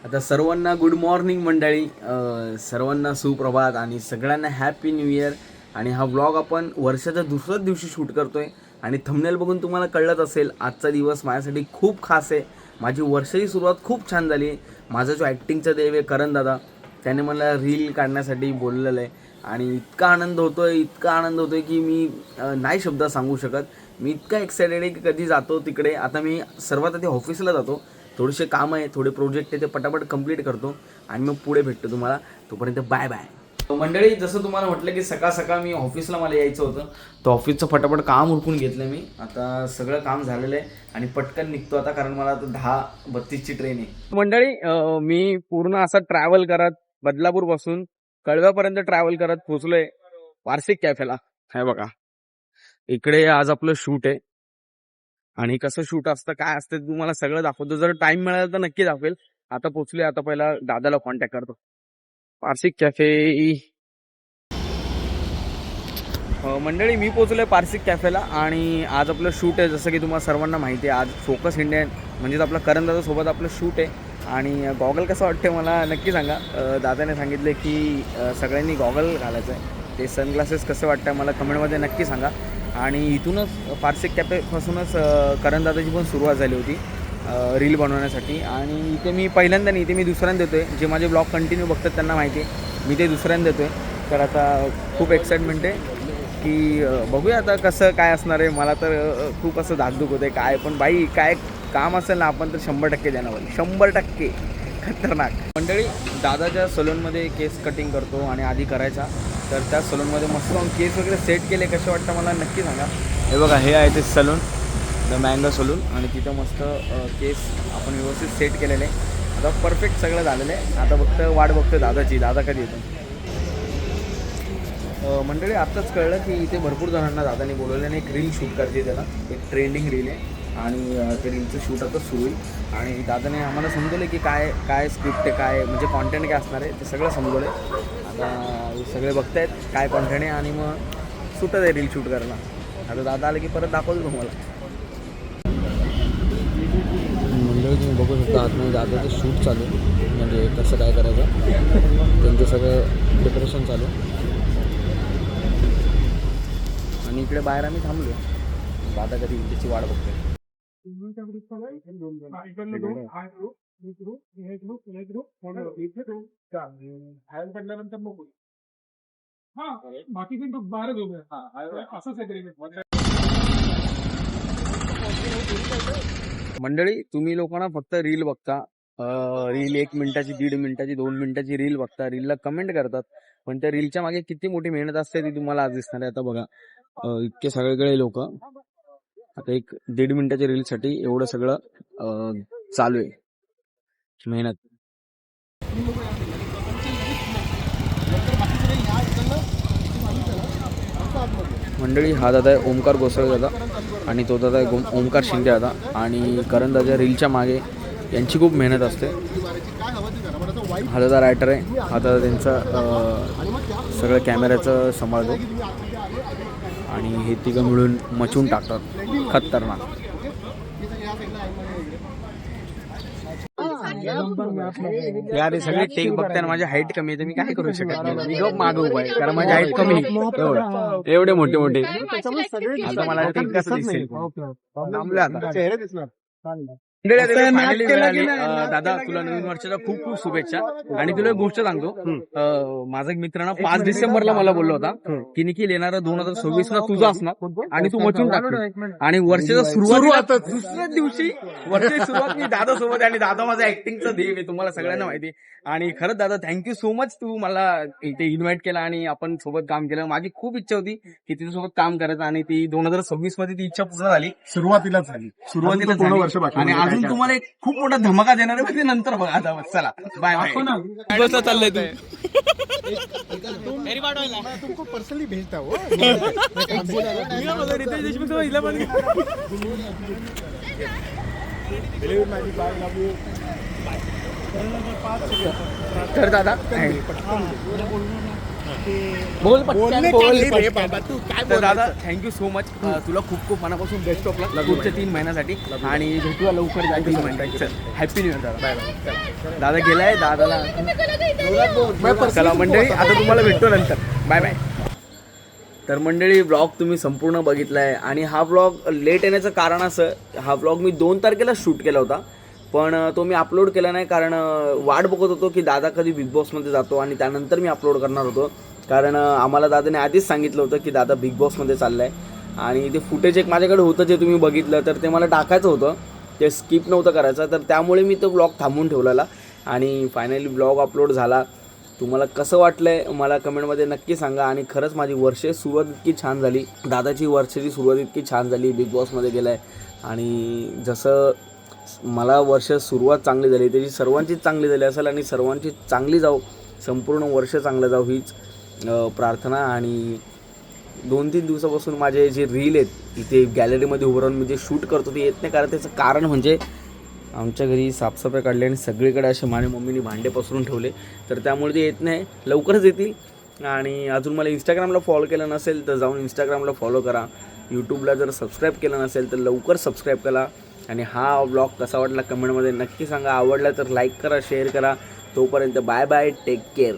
आता सर्वांना good morning मंडळी, सर्वांना सुप्रभात आणि सगळ्यांना हॅपी न्यू इयर. आणि हा व्लॉग आपण वर्षाच्या दुसऱ्याच दिवशी शूट करतोय आणि थंबनेल बघून तुम्हाला कळलंच असेल, आजचा दिवस माझ्यासाठी खूप खास आहे. माझी वर्षाची सुरुवात खूप छान झाली. माझा जो ॲक्टिंगचा देव आहे करण दादा, त्याने मला रील काढण्यासाठी बोललेलं आहे आणि इतका आनंद होतोय की मी नाही शब्दात सांगू शकत. मी इतका एक्सायटेड आहे की कधी जातो तिकडे. आता मी सर्वात आधी ऑफिसला जातो, थोडेसे काम आहे, थोडे प्रोजेक्ट आहे, ते पटापट कंप्लीट करतो आणि मग पुढे भेटतो तुम्हाला. तोपर्यंत बाय बाय. मंडळी, जसं तुम्हाला म्हटलं की सकाळ सकाळ मी ऑफिसला मला यायचं होतं, तर ऑफिसचं फटाफट काम उरकून घेतलं मी. आता सगळं काम झालेलं आहे आणि पटकन निघतो आता, कारण मला आता 10:32ची ट्रेन आहे. मंडळी, मी पूर्ण असं ट्रॅव्हल करत बदलापूरपासून कळव्यापर्यंत ट्रॅव्हल करत पोहोचलोय वार्षिक कॅफेला. हे बघा, इकडे आज आपलं शूट आहे आणि कसं शूट असतं काय असतं ते तुम्हाला सगळं दाखवतो. जर टाइम मिळाला तर नक्की दाखवेल. आता पोहोचलोय, आता पहिला दादाला कॉन्टॅक्ट करतो. पारसिक कॅफे. मंडळी, मी पोहोचलोय पारसिक कॅफेला आणि आज आपलं शूट आहे. जसं की तुम्हाला सर्वांना माहिती आहे, आज फोकस इंडियन म्हणजेच आपलं करण दादा सोबत आपलं शूट आहे. आणि गॉगल कसं वाटते मला नक्की सांगा. दादाने सांगितले की सगळ्यांनी गॉगल घालायचं आहे. ते सनग्लासेस कसं वाटतं मला कमेंटमध्ये नक्की सांगा. आणि इथूनच पारसिक कॅफेपासूनच करण दादाची पण सुरुवात झाली होती रील बनवण्यासाठी. आणि इथे मी पहिल्यांदा नाही, इथे मी दुसऱ्यांदा देतो आहे. जे माझे ब्लॉग कंटिन्यू बघतात त्यांना माहिती आहे, मी ते दुसऱ्यांदा देतो आहे. तर आता खूप एक्साइटमेंट आहे की बघूया आता कसं काय असणार आहे. मला तर खूप असं धाकधूक होतं आहे काय, पण बाई काय काम असेल ना आपण तर 100% देणार, 100% खतरनाक. मंडळी, दादाच्या सलूनमध्ये केस कटिंग करतो आणि आधी करायचा, तर त्या सलूनमध्ये मस्त केस वगैरे सेट केले. कसे वाटतं मला नक्की सांगा. हे बघा, हे आहे ते सलून, द मँगो सलून, आणि तिथं मस्त केस आपण व्यवस्थित सेट केलेले. आता परफेक्ट सगळं झालेलं आहे. आता फक्त वाट बघतो दादाची, दादा कधी येतो. मंडळी, आत्ताच कळलं की इथे भरपूर जणांना दादाने बोलवलं आणि एक रील शूट करते, त्याला एक ट्रेंडिंग रील आहे आणि ते रीलचं शूट आता सुरू होईल. आणि दादाने आम्हाला समजवलं की काय काय स्क्रिप्ट आहे, काय म्हणजे कॉन्टेंट काय असणार आहे, ते सगळं समजवलं आहे. आता सगळे बघतायत काय कॉन्टेंट आहे आणि मग सुटत आहे रील शूट करायला. आता दादा आलं की परत दाखवतो तुम्हाला. मंडळी, तुम्ही बघू शकता आतमध्ये दादाचं शूट चालू आहे, म्हणजे कसं काय करायचं त्यांचं सगळं प्रिपरेशन चालू आहे. आणि इकडे बाहेर आम्ही थांबलो, दादा कधी त्याची वाट बघतोय. मंडळी, तुम्ही लोकांना फक्त रील बघता, रील 1 मिनिटाची, 1.5 मिनिटाची, 2 मिनिटाची रील बघता, रीलला कमेंट करतात, पण त्या रीलच्या मागे किती मोठी मेहनत असते ती तुम्हाला आज दिसणार आहे. आता बघा, इतके सगळीकडे लोक आता 1.5 मिनिटाच्या रीलसाठी एवढं सगळं चालू आहे मेहनत. मंडळी, हा दादा आहे ओमकार गोसावी दादा आणि तो दादा आहे ओमकार शिंदे दादा. आणि करण दादा रीलच्या मागे यांची खूप मेहनत असते. हा दादा रायटर आहे, हा दादा त्यांचं सगळं कॅमेऱ्याचं सांभाळतो आणि हे तिघं मिळून मचून टाकतात खतरनाक. यार, हे सगळे टेक बघताना माझी हाईट कमी आहे तर मी काय करू शकत नाही. मी गप मागं उभा आहे कारण माझी हाईट कमी आहे. एवढे मोठे मोठे आता मला टेक कसं दिसेल. दादा, तुला नवीन वर्षाच्या खूप खूप शुभेच्छा. आणि तुला एक गोष्ट सांगतो, माझा एक मित्र ना 5 डिसेंबरला मला बोलला होता की निखिल, येणारा 2026 ला तुझा असणार आणि तू मचून टाकणार. आणि वर्षाच्या सुरुवात दुसऱ्या दिवशी वर्षाची सुरुवात मी दादा सोबत, आणि दादा माझा ऍक्टिंगचा देव आहे, तुम्हाला सगळ्यांना माहिती. आणि खरंच दादा, थँक्यू सो मच, तू मला इथे इन्व्हाइट केला आणि आपण सोबत काम केलं. माझी खूप इच्छा होती की तिच्यासोबत काम करायचं आणि ती 2026 मध्ये ती इच्छा पूर्ण झाली. सुरुवातीला झाली. आणि अजून तुम्हाला एक खूप मोठा धमाका देणार आहे, म्हणजे नंतर बघा. आता चला, बाय बाय. कसं चाललंय तू? तुमको पर्सनली भेजता हो. तर दादा बोल पटकन, बोल रे पटकन. बाबा, तू काय तर दादा बोलायचं? Thank you so much. तुला खूप खूप मनापासून बेस्ट ऑफ लक पुढच्या 3 महिन्यासाठी आणि भेटूया लवकर जा 3 महिन्यात. हॅपी न्यू इयर दादा. Bye bye. दादा गेलाय दादाला. चला मंडळी, आता तुम्हाला भेटतो नंतर. Bye bye. तर मंडळी, ब्लॉग तुम्ही संपूर्ण बघितला आहे आणि हा ब्लॉग लेट येण्याचं कारण असं, हा ब्लॉग मी 2 तारखेला शूट केला होता, पण तो मी अपलोड केला नाही कारण वाट बघत होतो की दादा कधी बिग बॉसमध्ये जातो आणि त्यानंतर मी अपलोड करणार होतो. कारण आम्हाला दादाने आधीच सांगितलं होतं की दादा बिग बॉसमध्ये चालला आहे आणि ते फुटेज एक माझ्याकडे होतं जे तुम्ही बघितलं, तर ते मला टाकायचं होतं, ते स्किप नव्हतं करायचं, तर त्यामुळे मी तो ब्लॉग थांबवून ठेवलेला आणि फायनली ब्लॉग अपलोड झाला. तुम्हाला कसं वाटलं आहे मला कमेंटमध्ये नक्की सांगा. आणि खरंच माझी वर्षे सुरुवात इतकी छान झाली, दादाची वर्षाची सुरुवात इतकी छान झाली, बिग बॉसमध्ये गेला आहे आणि जसं मला वर्ष सुरुवात चांगली झाली त्याची सर्वांचीच चांगली झाली असेल आणि सर्वांची चांगली जाऊ, संपूर्ण वर्ष चांगलं जाऊ हीच प्रार्थना. आणि 2-3 दिवसापासून माझे जे रील आहेत इथे गॅलरीमध्ये उभं राहून मी जे शूट करतो ते येत नाही, कारण त्याचं कारण म्हणजे आमच्या घरी साफसफाई काढली आणि सगळीकडे असे माझ्या मम्मीने भांडे पसरून ठेवले, तर त्यामुळे ते येत नाही. लवकरच येतील. आणि अजून मला इंस्टाग्रामला फॉलो केलं नसेल तर जाऊन इंस्टाग्रामला फॉलो करा. यूट्यूबला जर सबस्क्राईब केलं नसेल तर लवकर सबस्क्राईब करा. आणि हा ब्लॉग कसा वाटला कमेंटमध्ये नक्की सांगा. आवडला तर लाईक करा, शेअर करा. तोपर्यंत बाय बाय, टेक केअर.